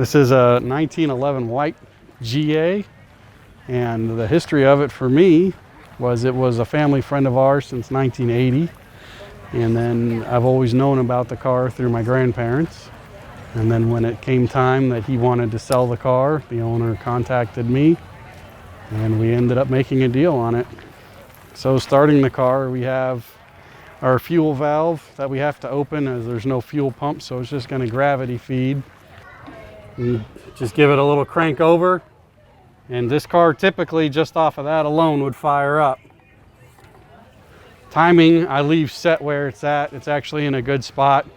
This is a 1911 white GA, and the history of it for me was it was a family friend of ours since 1980, and then I've always known about the car through my grandparents. And then when it came time that he wanted to sell the car, the owner contacted me, and we ended up making a deal on it. So starting the car, we have our fuel valve that we have to open as there's no fuel pump, so it's just going to gravity feed. And just give it a little crank over, and this car typically just off of that alone would fire up. Timing, I leave set where it's at. It's actually in a good spot.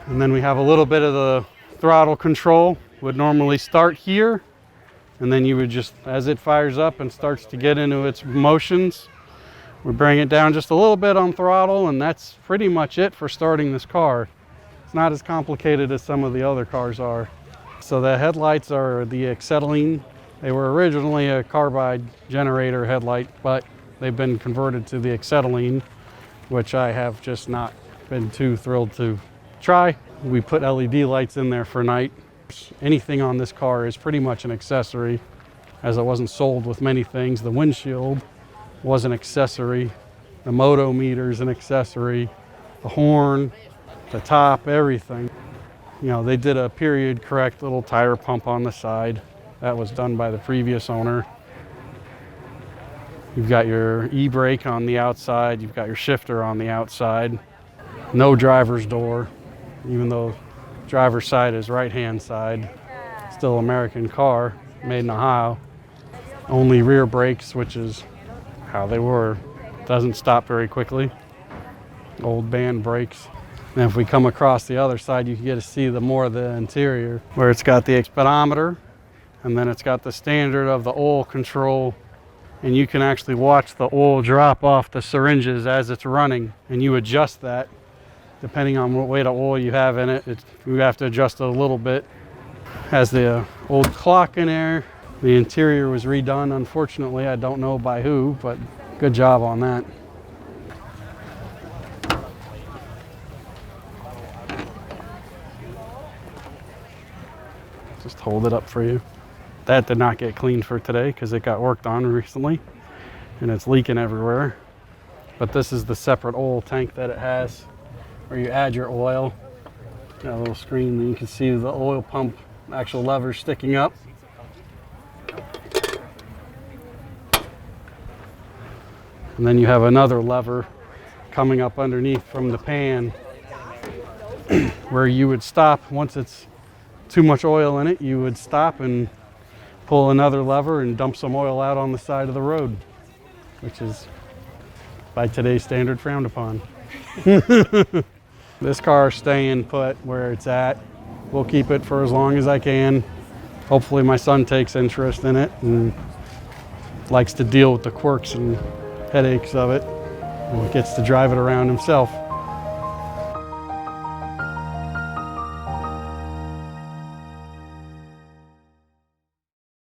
And then we have a little bit of the throttle control. Would normally start here, and then you would just, as it fires up and starts to get into its motions, we bring it down just a little bit on throttle, and that's pretty much it for starting this car. It's not as complicated as some of the other cars are. So the headlights are the acetylene. They were originally a carbide generator headlight, but they've been converted to the acetylene, which I have just not been too thrilled to try. We put LED lights in there for night. Anything on this car is pretty much an accessory, as it wasn't sold with many things. The windshield was an accessory. The moto meter is an accessory. The horn, the top, everything. You know, they did a period correct little tire pump on the side. That was done by the previous owner. You've got your e-brake on the outside. You've got your shifter on the outside. No driver's door, even though driver's side is right-hand side. Still American car, made in Ohio. Only rear brakes, which is how they were. Doesn't stop very quickly. Old band brakes. And if we come across the other side, you can get to see the more of the interior, where it's got the speedometer, and then it's got the standard of the oil control, and you can actually watch the oil drop off the syringes as it's running, and you adjust that depending on what weight of oil you have in it. You have to adjust it a little bit. Has the old clock in there. The interior was redone, unfortunately. I don't know by who, but good job on that. Just hold it up for you. That did not get cleaned for today because it got worked on recently and it's leaking everywhere. But this is the separate oil tank that it has, where you add your oil. Got a little screen and you can see the oil pump actual lever sticking up. And then you have another lever coming up underneath from the pan where you would stop once it's too much oil in it. You would stop and pull another lever and dump some oil out on the side of the road, which is by today's standard frowned upon. This car is staying put where it's at. We'll keep it for as long as I can. Hopefully my son takes interest in it and likes to deal with the quirks and headaches of it and gets to drive it around himself.